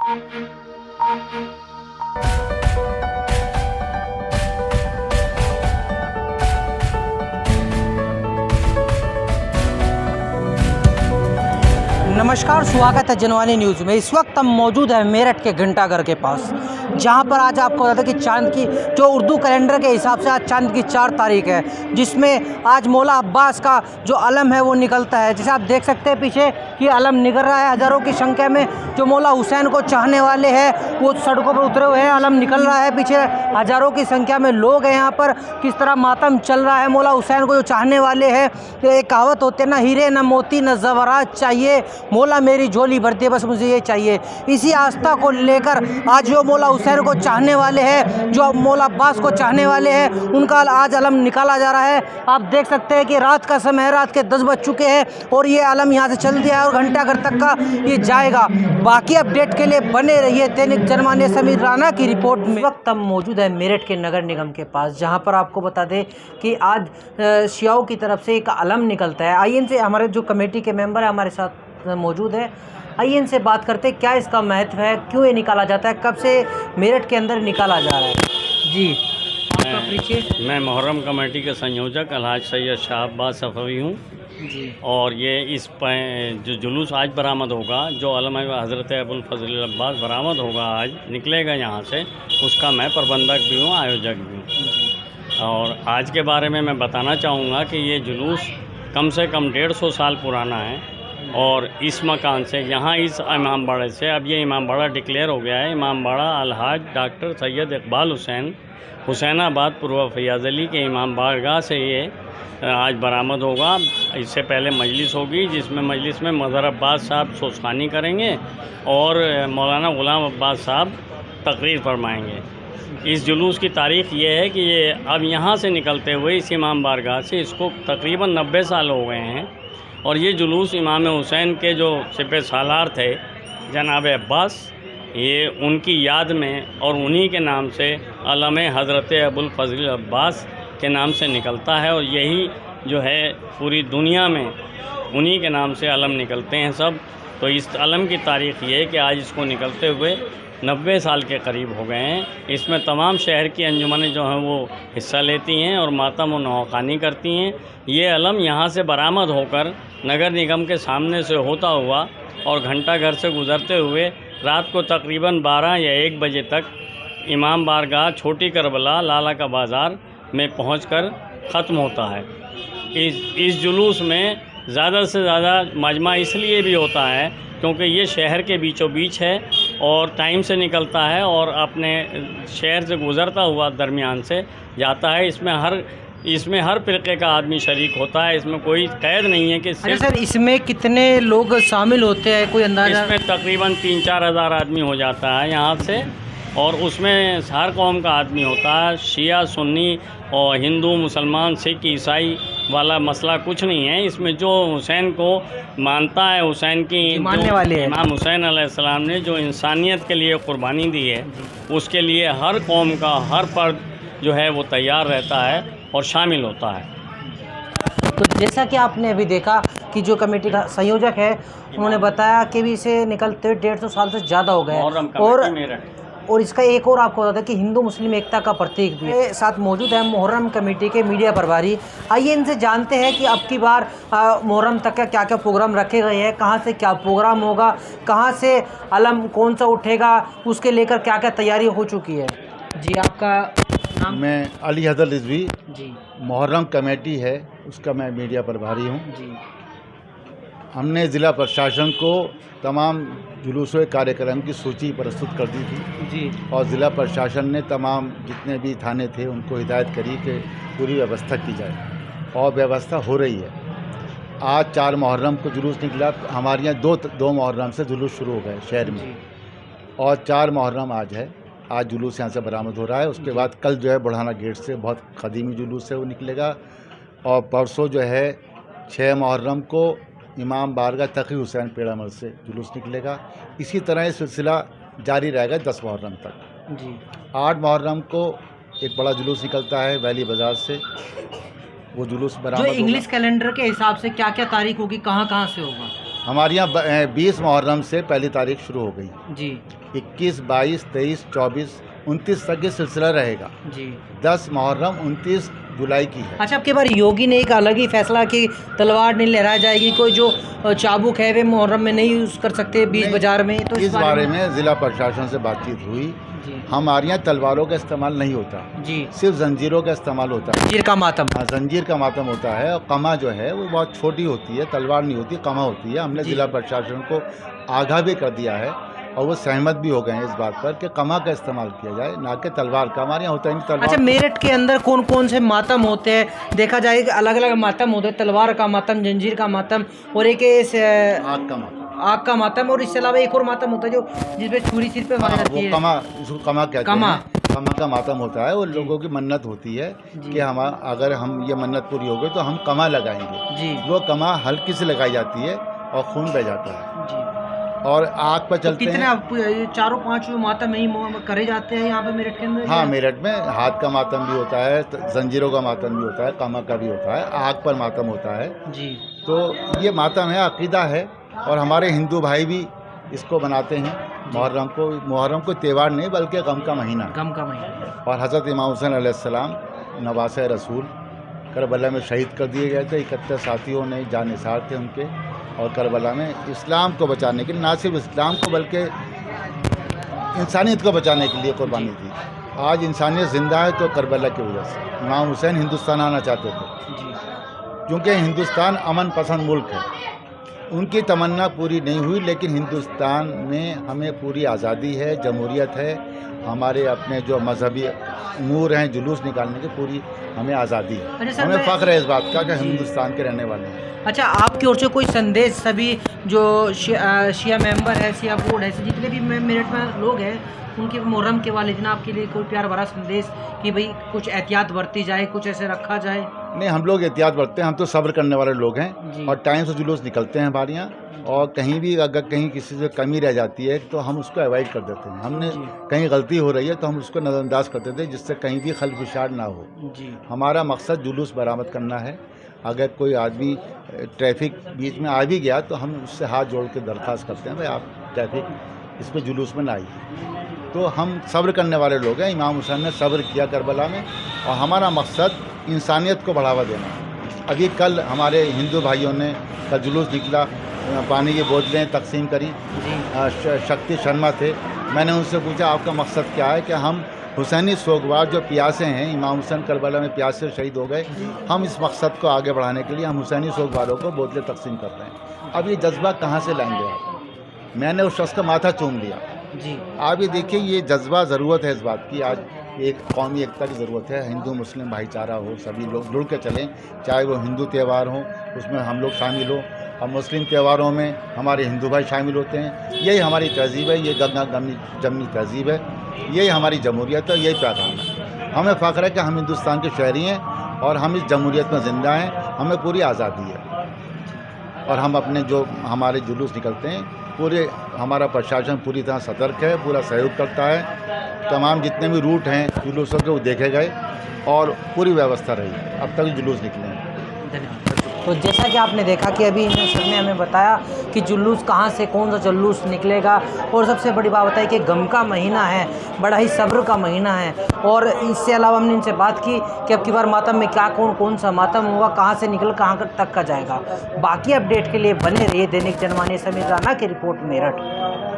नमस्कार, स्वागत है जनवानी न्यूज़ में। इस वक्त हम मौजूद हैं मेरठ के घंटाघर के पास, जहां पर आज आपको बता दें कि चांद की जो उर्दू कैलेंडर के हिसाब से आज चांद की 4 तारीख है, जिसमें आज मौला अब्बास का जो अलम है वो निकलता है। जैसे आप देख सकते हैं पीछे कि अलम निकल रहा है। हज़ारों की संख्या में जो मौला हुसैन को चाहने वाले हैं वो सड़कों पर उतरे हुए हैं। अलम निकल रहा है, पीछे हज़ारों की संख्या में लोग हैं। यहाँ पर किस तरह मातम चल रहा है मौला हुसैन को जो चाहने वाले हैं। तो एक कहावत होती है ना, हीरे न मोती न ज़वरात चाहिए, मौला मेरी झोली भरती है, बस मुझे ये चाहिए। इसी आस्था को लेकर आज जो मौला हुसैन को चाहने वाले हैं, जो मौला अब्बास को चाहने वाले हैं, उनका आज अलम निकाला जा रहा है। आप देख सकते हैं कि रात का समय है, रात के 10 बज चुके हैं और ये अलम यहाँ से चल दिया है और घंटाघर तक का ये जाएगा। बाकी अपडेट के लिए बने रहिए दैनिक जनमान्य समीर राणा की रिपोर्ट में। वक्त हम मौजूद है मेरठ के नगर निगम के पास, जहाँ पर आपको बता दें कि आज शियाओं की तरफ से एक अलम निकलता है। आइए इनसे, हमारे जो कमेटी के मेंबर है हमारे साथ मौजूद है, आइए इनसे बात करते हैं क्या इसका महत्व है, क्यों ये निकाला जाता है, कब से मेरठ के अंदर निकाला जा रहा है। जी, आपका परिचय। मैं मुहर्रम कमेटी के संयोजक अलहाज सैयद शाह अब्बास सफ़वी हूँ जी। और ये इस जो जुलूस आज बरामद होगा, जो अलम हज़रत अबुल फज़ल अब्बास बरामद होगा, आज निकलेगा यहाँ से, उसका मैं प्रबंधक भी हूँ, आयोजक भी हूँ। और आज के बारे में मैं बताना चाहूँगा कि ये जुलूस कम से कम 150 साल पुराना है और इस मकान से, यहाँ इस इमाम बाड़े से, अब ये इमाम बाड़ा डिक्लेयर हो गया है, इमाम बाड़ा अलहाज डॉक्टर सैयद इकबाल हुसैन हुसैनाबाद पूर्व फैयाज़ अली के इमाम बारगाह से ये आज बरामद होगा। इससे पहले मजलिस होगी, जिसमें मजलिस में मज़हर अब्बास साहब सोसखानी करेंगे और मौलाना ग़ुलाम अब्बास साहब तकरीर फरमाएँगे। इस जुलूस की तारीख़ ये है कि ये अब यहाँ से निकलते हुए इस इमाम बारगाह से इसको तकरीबन 90 साल हो गए हैं और ये जुलूस इमाम हुसैन के जो सिपह सालार थे जनाब अब्बास, ये उनकी याद में और उन्हीं के नाम से अलम हज़रत अबुल फज़ल अब्बास के नाम से निकलता है और यही जो है पूरी दुनिया में उन्हीं के नाम से अलम निकलते हैं सब। तो इस अलम की तारीख़ ये है कि आज इसको निकलते हुए 90 साल के करीब हो गए हैं। इसमें तमाम शहर की अंजुमनें जो हैं वो हिस्सा लेती हैं और मातम व नौखानी करती हैं। ये अलम यहाँ से बरामद होकर नगर निगम के सामने से होता हुआ और घंटाघर से गुज़रते हुए रात को तकरीबन 12 या 1 बजे तक इमाम बारगाह छोटी करबला लाला का बाज़ार में पहुंचकर ख़त्म होता है। इस जुलूस में ज़्यादा से ज़्यादा मजमा इसलिए भी होता है क्योंकि ये शहर के बीचों बीच है और टाइम से निकलता है और अपने शहर से गुज़रता हुआ दरमियान से जाता है। इसमें हर फ़िरक़े का आदमी शरीक होता है, इसमें कोई कैद नहीं है कि सर इसमें कितने लोग शामिल होते हैं, कोई अंदाज़ा? इसमें तकरीबन 3-4 हज़ार आदमी हो जाता है यहाँ से और उसमें हर कौम का आदमी होता है, शिया सुन्नी और हिंदू मुसलमान सिख ईसाई वाला मसला कुछ नहीं है। इसमें जो हुसैन को मानता है, हुसैन की मानने वाले इमाम हुसैन अलैहिस्सलाम ने जो इंसानियत के लिए कुर्बानी दी है, उसके लिए हर कौम का हर फर्द जो है वो तैयार रहता है और शामिल होता है। तो जैसा कि आपने अभी देखा कि जो कमेटी का संयोजक है उन्होंने बताया कि भी इसे निकलते 150 साल से ज़्यादा हो गए और इसका एक और आपको बता दें कि हिंदू मुस्लिम एकता का प्रतीक भी है। साथ मौजूद है मुहर्रम कमेटी के मीडिया प्रभारी। आइए इनसे जानते हैं कि अब की बार मुहर्रम तक का क्या क्या प्रोग्राम रखे गए हैं, कहाँ से क्या प्रोग्राम होगा, कहाँ से अलम कौन सा उठेगा, उसके लेकर क्या क्या तैयारी हो चुकी है। जी, आपका नाम? मैं अली हज़रत रिजवी जी। मुहर्रम कमेटी है उसका मैं मीडिया प्रभारी हूँ। जी। हमने ज़िला प्रशासन को तमाम जुलूसों के कार्यक्रम की सूची प्रस्तुत कर दी थी जी। और ज़िला प्रशासन ने तमाम जितने भी थाने थे उनको हिदायत करी कि पूरी व्यवस्था की जाए और व्यवस्था हो रही है। आज 4 मुहर्रम को जुलूस निकला, हमारे यहाँ 2 मुहर्रम से जुलूस शुरू हो गए शहर में और 4 मुहर्रम आज है। आज जुलूस यहाँ से बरामद हो रहा है। उसके बाद कल जो है बुढ़ाना गेट से बहुत क़दीमी जुलूस है वो निकलेगा और परसों जो है 6 मुहर्रम को इमाम बारगाह तकी हुसैन पेड़ामल से जुलूस निकलेगा। इसी तरह ये सिलसिला जारी रहेगा 10 मुहर्रम तक जी। 8 मुहर्रम को एक बड़ा जुलूस निकलता है वैली बाज़ार से, वो जुलूस बरामद जो इंग्लिश कैलेंडर के हिसाब से क्या क्या तारीख होगी, कहाँ कहाँ से होगा? हमारे यहाँ 20 मुहर्रम से पहली तारीख शुरू हो गई। जी 21, 22, 23, 24, 29 तक ये सिलसिला रहेगा। जी। 10 मुहर्रम 29 जुलाई की है। अच्छा, आपके बार योगी ने एक अलग ही फैसला कि तलवार नहीं लहराई जाएगी, कोई जो चाबुक है वे मुहर्रम में नहीं यूज़ कर सकते बीच बाजार में, तो इस बारे में ज़िला प्रशासन से बातचीत हुई। जी हमारे यहाँ तलवारों का इस्तेमाल नहीं होता, जी। सिर्फ जंजीरों का इस्तेमाल होता है। जंजीर का मातम। हाँ, जंजीर का मातम होता है और कमा जो है वो बहुत छोटी होती है, तलवार नहीं होती, कमा होती है। हमने जी। ज़िला प्रशासन को आगाह भी कर दिया है और वो सहमत भी हो गए हैं इस बात पर कि कमा का इस्तेमाल किया जाए, ना कि तलवार का। हमारे यहाँ होता ही नहीं तलवार। अच्छा, मेरठ के अंदर कौन कौन से मातम होते हैं? देखा जाए कि अलग अलग मातम होते हैं, तलवार का मातम, जंजीर का मातम और एक आग का मातम। आग का मातम, और इसके अलावा एक और मातम होता है जो जिसपे छुरी सिर पे मारी जाती वो है। कमा, इसको कमा कहते कमा। हैं। कमा का मातम होता है, वो लोगों की मन्नत होती है कि हम अगर हम ये मन्नत पूरी हो गई तो हम कमा लगाएंगे। जी वो कमा हल्की से लगाई जाती है और खून बह जाता है जी। और आग पर तो चलते कितने हैं। आप ये चारों पांच मातम यही करे जाते हैं यहाँ पे मेरठ के अंदर? हाँ, मेरठ में हाथ का मातम भी होता है, जंजीरों का मातम भी होता है, कमा का भी होता है, आग पर मातम होता है। जी। तो ये मातम है, अकीदा है और हमारे हिंदू भाई भी इसको बनाते हैं। मुहर्रम को, मुहर्रम को त्यौहार नहीं बल्कि गम का महीना। गम का महीना। और हज़रत इमाम हुसैन अलैहिस्सलाम नवासे रसूल करबला में शहीद कर दिए गए थे। 71 साथियों ने जान निसार थे उनके, और करबला में इस्लाम को बचाने के लिए, ना सिर्फ इस्लाम को बल्कि इंसानियत को बचाने के लिए कुर्बानी दी। आज इंसानियत ज़िंदा है तो करबला की वजह से। इमाम हुसैन हिंदुस्तान आना चाहते थे जी। क्योंकि हिंदुस्तान अमन पसंद मुल्क है। उनकी तमन्ना पूरी नहीं हुई, लेकिन हिंदुस्तान में हमें पूरी आज़ादी है, जमहूरियत है, हमारे अपने जो मजहबी अमूर हैं, जुलूस निकालने की पूरी हमें आज़ादी है। अच्छा सर, हमें फ़ख्र है इस बात का कि जी। हिंदुस्तान के रहने वाले हैं। अच्छा, आपकी ओर से कोई संदेश सभी जो शिया मेंबर है, शिया बोर्ड है, जितने भी मेरठ में लोग हैं उनके मुहर्रम के वाले दिन आपके लिए कोई प्यार भरा संदेश कि भाई कुछ एहतियात बरती जाए, कुछ ऐसे रखा जाए? नहीं, हम लोग एहतियात बरतते हैं, हम तो सब्र करने वाले लोग हैं जी। और टाइम से जुलूस निकलते हैं हमारे यहाँ। और कहीं भी अगर कहीं किसी से कमी रह जाती है तो हम उसको अवॉइड कर देते हैं। हमने जी। कहीं गलती हो रही है तो हम उसको नज़रअंदाज कर देते हैं, जिससे कहीं भी खलफिशार ना हो। जी। हमारा मकसद जुलूस बरामद करना है। अगर कोई आदमी ट्रैफिक बीच में आ भी गया तो हम उससे हाथ जोड़ के दरख्वास्त करते हैं, भाई आप ट्रैफिक इस पर जुलूस में ना आइए। तो हम सब्र करने वाले लोग हैं। इमाम हुसैन ने सब्र किया करबला में, और हमारा मकसद इंसानियत को बढ़ावा देना। अभी कल हमारे हिंदू भाइयों ने का जुलूस निकला, पानी की बोतलें तकसीम करी। शक्ति शर्मा थे, मैंने उनसे पूछा आपका मकसद क्या है? कि हम हुसैनी सोगवार जो प्यासे हैं, इमाम हुसैन करबला में प्यासे शहीद हो गए, हम इस मकसद को आगे बढ़ाने के लिए हम हुसैनी सोगवारों को बोतलें तकसीम कर रहे हैं। अब ये जज्बा कहाँ से लाएंगे आप? मैंने उस शख्स का माथा चूम लिया। जी। आप ये देखिए, ये जज्बा ज़रूरत है इस बात की। आज एक कौमी एकता की ज़रूरत है। हिंदू मुस्लिम भाईचारा हो, सभी लोग जुड़ के चलें, चाहे वो हिंदू त्यौहार हों उसमें हम लोग शामिल हो, और मुस्लिम त्योहारों में हमारे हिंदू भाई शामिल होते हैं। यही हमारी तहज़ीब है, ये गंगा जमनी तहज़ीब है, यही हमारी जमहूरियत है, यही पैगाम है। हमें फ़ख्र है कि हम हिंदुस्तान के शहरी हैं और हम इस जमहूरियत में ज़िंदा हैं, हमें पूरी आज़ादी है। और हम अपने जो हमारे जुलूस निकलते हैं, पूरे हमारा प्रशासन पूरी तरह सतर्क है, पूरा सहयोग करता है। तमाम जितने भी रूट हैं जुलूसों के वो देखे गए और पूरी व्यवस्था रही। अब तक जुलूस निकले हैं। धन्यवाद। तो जैसा कि आपने देखा कि अभी इन्होंने सर ने हमें बताया कि जुलूस कहाँ से कौन सा जुलूस निकलेगा, और सबसे बड़ी बात बताई कि गम का महीना है, बड़ा ही सब्र का महीना है। और इससे अलावा हमने इनसे बात की कि अब की बार मातम में क्या कौन सा मातम होगा, कहाँ से निकल कहाँ तक का जाएगा। बाकी अपडेट के लिए बने रहिए दैनिक जनमानस। समीर राणा की रिपोर्ट, मेरठ।